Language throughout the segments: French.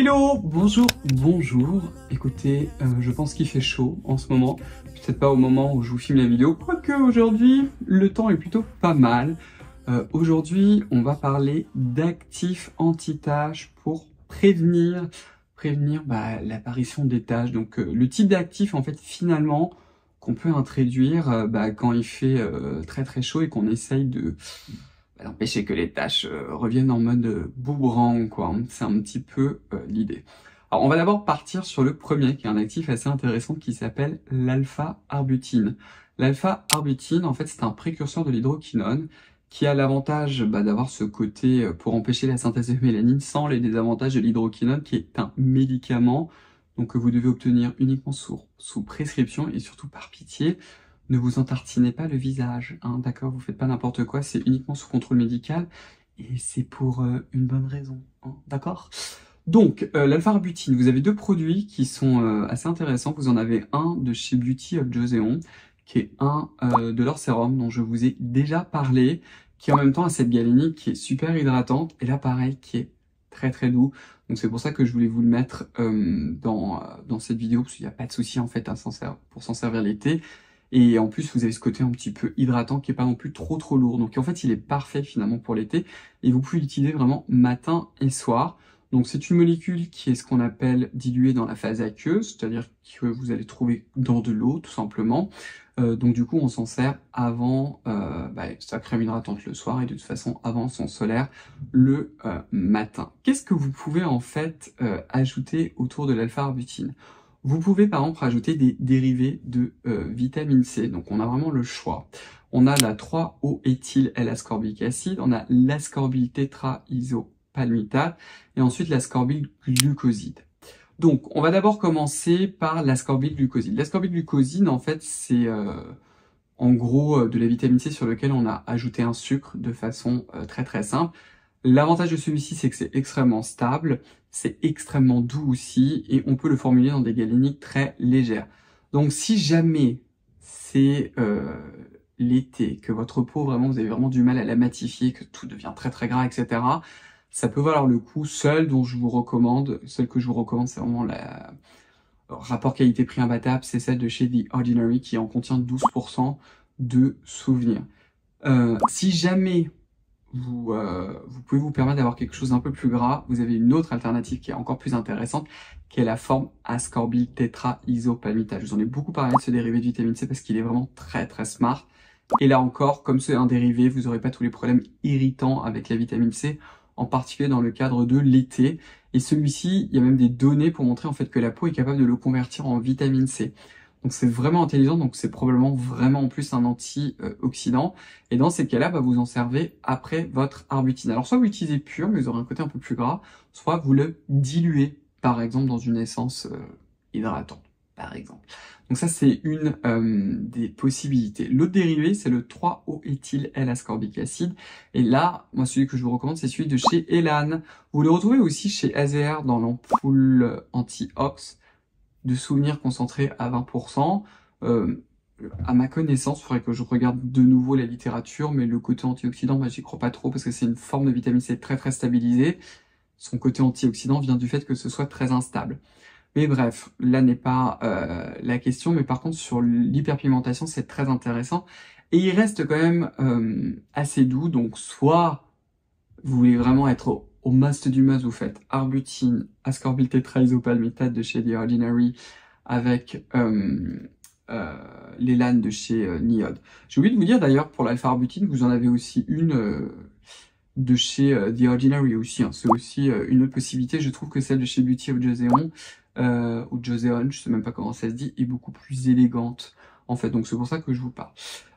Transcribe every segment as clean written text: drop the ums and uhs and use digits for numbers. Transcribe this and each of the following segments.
Hello, bonjour, bonjour. Écoutez, je pense qu'il fait chaud en ce moment. Peut-être pas au moment où je vous filme la vidéo, quoique aujourd'hui, le temps est plutôt pas mal. Aujourd'hui, on va parler d'actifs anti-taches pour prévenir l'apparition des taches. Donc, le type d'actif, en fait, finalement, qu'on peut introduire quand il fait très très chaud et qu'on essaye d'empêcher que les tâches reviennent en mode boomerang, quoi. C'est un petit peu l'idée. Alors, on va d'abord partir sur le premier, qui est un actif assez intéressant qui s'appelle l'alpha-arbutine. L'alpha-arbutine, en fait, c'est un précurseur de l'hydroquinone qui a l'avantage d'avoir ce côté pour empêcher la synthèse de mélanine sans les désavantages de l'hydroquinone, qui est un médicament donc que vous devez obtenir uniquement sous prescription et surtout par pitié. Ne vous entartinez pas le visage, hein, d'accord? Vous faites pas n'importe quoi, c'est uniquement sous contrôle médical et c'est pour une bonne raison, hein, d'accord? Donc, l'alpha-arbutine, vous avez deux produits qui sont assez intéressants. Vous en avez un de chez Beauty of Joseon, qui est un de leur sérum dont je vous ai déjà parlé, qui en même temps a cette galénique qui est super hydratante, et là pareil, qui est très très doux. Donc c'est pour ça que je voulais vous le mettre dans cette vidéo, parce qu'il n'y a pas de souci en fait pour s'en servir l'été. Et en plus, vous avez ce côté un petit peu hydratant qui est pas non plus trop lourd. Donc en fait, il est parfait finalement pour l'été. Et vous pouvez l'utiliser vraiment matin et soir. Donc c'est une molécule qui est ce qu'on appelle diluée dans la phase aqueuse, c'est-à-dire que vous allez trouver dans de l'eau tout simplement. Donc du coup, on s'en sert avant sa crème hydratante le soir et de toute façon avant son solaire le matin. Qu'est-ce que vous pouvez en fait ajouter autour de l'alpha-arbutine ? Vous pouvez par exemple rajouter des dérivés de vitamine C, donc on a vraiment le choix. On a la 3-O-éthyl L-ascorbic acide, on a l'ascorbyl tétraisopalmitate et ensuite l'ascorbyl glucoside. Donc on va d'abord commencer par l'ascorbyl glucoside. L'ascorbyl glucoside en fait c'est en gros de la vitamine C sur lequel on a ajouté un sucre de façon très simple. L'avantage de celui-ci, c'est que c'est extrêmement stable, c'est extrêmement doux aussi, et on peut le formuler dans des galéniques très légères. Donc si jamais c'est l'été, que votre peau, vraiment, vous avez vraiment du mal à la matifier, que tout devient très gras, etc., ça peut valoir le coup. Celle que je vous recommande, c'est vraiment la rapport qualité-prix imbattable, c'est celle de chez The Ordinary, qui en contient 12% de souvenirs. Si jamais vous pouvez vous permettre d'avoir quelque chose d'un peu plus gras, vous avez une autre alternative qui est encore plus intéressante, qui est la forme ascorbyl tétraisopalmitate. Je vous en ai beaucoup parlé de ce dérivé de vitamine C parce qu'il est vraiment très smart. Et là encore, comme c'est un dérivé, vous n'aurez pas tous les problèmes irritants avec la vitamine C, en particulier dans le cadre de l'été. Et celui-ci, il y a même des données pour montrer en fait que la peau est capable de le convertir en vitamine C. Donc c'est vraiment intelligent, donc c'est probablement vraiment en plus un antioxydant. Et dans ces cas-là, vous en servez après votre arbutine. Alors soit vous l'utilisez pur, mais vous aurez un côté un peu plus gras, soit vous le diluez, par exemple, dans une essence hydratante, par exemple. Donc ça, c'est une des possibilités. L'autre dérivé, c'est le 3-O-éthyl L-ascorbic acide. Et là, moi, celui que je vous recommande, c'est celui de chez Elan. Vous le retrouvez aussi chez AZR dans l'ampoule anti-ox de souvenirs concentrés à 20%. À ma connaissance, il faudrait que je regarde de nouveau la littérature, mais le côté antioxydant, j'y crois pas trop parce que c'est une forme de vitamine C très stabilisée. Son côté antioxydant vient du fait que ce soit très instable. Mais bref, là n'est pas la question, mais par contre sur l'hyperpigmentation, c'est très intéressant. Et il reste quand même assez doux, donc soit vous voulez vraiment être au must du must, vous faites arbutine, ascorbyl tétraisopalmitate de chez The Ordinary avec l'Elan de chez Niod. J'ai oublié de vous dire d'ailleurs pour l'alpha-arbutine, vous en avez aussi une de chez The Ordinary aussi. Hein. C'est aussi une autre possibilité. Je trouve que celle de chez Beauty of Joseon, ou Joseon, je sais même pas comment ça se dit, est beaucoup plus élégante en fait. Donc c'est pour ça que je vous parle.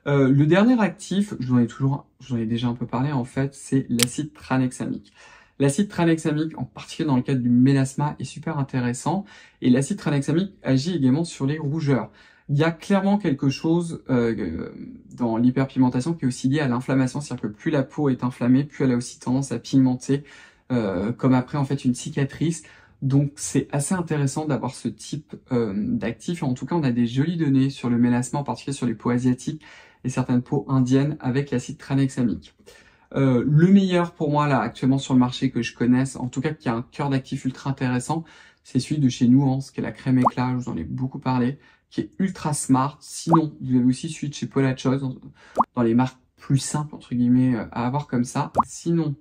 Le dernier actif, je vous en ai déjà un peu parlé en fait, c'est l'acide tranexamique. L'acide tranexamique, en particulier dans le cadre du mélasma, est super intéressant. Et l'acide tranexamique agit également sur les rougeurs. Il y a clairement quelque chose dans l'hyperpigmentation qui est aussi lié à l'inflammation. C'est-à-dire que plus la peau est inflammée, plus elle a aussi tendance à pigmenter, comme après en fait une cicatrice. Donc c'est assez intéressant d'avoir ce type d'actif. En tout cas, on a des jolies données sur le mélasma, en particulier sur les peaux asiatiques et certaines peaux indiennes avec l'acide tranexamique. Le meilleur pour moi là actuellement sur le marché que je connaisse, en tout cas qui a un cœur d'actif ultra intéressant, c'est celui de chez Nuance, qui est la crème éclat, je vous en ai beaucoup parlé, qui est ultra smart. Sinon, vous avez aussi celui de chez Paula Choice, dans les marques plus simples entre guillemets à avoir comme ça. Sinon,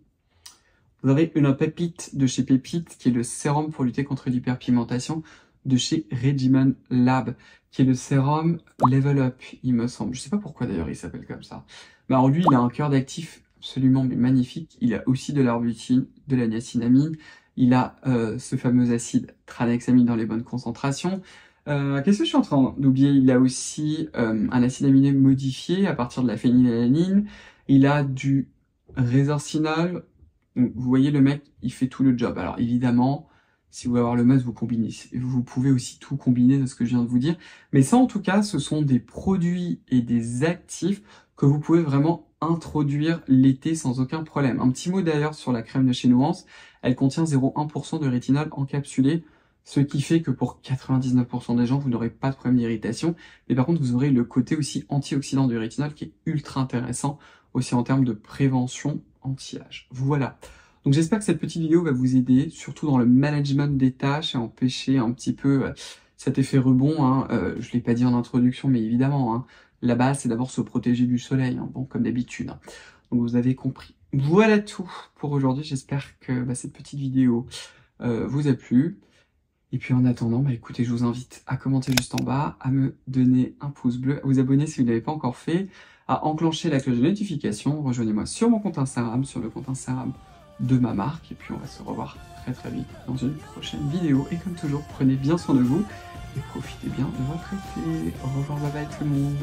vous avez une pépite de chez Pépite, qui est le sérum pour lutter contre l'hyperpigmentation de chez Regimen Lab, qui est le sérum Level Up, il me semble. Je sais pas pourquoi d'ailleurs il s'appelle comme ça. Mais alors lui, il a un cœur d'actif absolument magnifique. Il a aussi de l'arbutine, de la niacinamide. Il a ce fameux acide tranexamine dans les bonnes concentrations. Qu'est-ce que je suis en train d'oublier? Il a aussi un acide aminé modifié à partir de la phénylalanine. Il a du résorcinol. Vous voyez, le mec, il fait tout le job. Alors évidemment, si vous voulez avoir le must, vous combinez. Vous pouvez aussi tout combiner de ce que je viens de vous dire. Mais ça, en tout cas, ce sont des produits et des actifs que vous pouvez vraiment introduire l'été sans aucun problème. Un petit mot d'ailleurs sur la crème de chez Nuance. Elle contient 0,1% de rétinol encapsulé, ce qui fait que pour 99% des gens, vous n'aurez pas de problème d'irritation. Mais par contre, vous aurez le côté aussi antioxydant du rétinol qui est ultra intéressant, aussi en termes de prévention anti-âge. Voilà. Donc j'espère que cette petite vidéo va vous aider, surtout dans le management des tâches et empêcher un petit peu cet effet rebond. Hein. Je ne l'ai pas dit en introduction, mais évidemment, hein, la base, c'est d'abord se protéger du soleil, hein, bon, comme d'habitude. Hein. Donc vous avez compris. Voilà tout pour aujourd'hui. J'espère que cette petite vidéo vous a plu. Et puis en attendant, écoutez, je vous invite à commenter juste en bas, à me donner un pouce bleu, à vous abonner si vous ne l'avez pas encore fait, à enclencher la cloche de notification. Rejoignez-moi sur mon compte Instagram, sur le compte Instagram de ma marque. Et puis on va se revoir très très vite dans une prochaine vidéo. Et comme toujours, prenez bien soin de vous et profitez bien de votre été. Au revoir, bye bye tout le monde.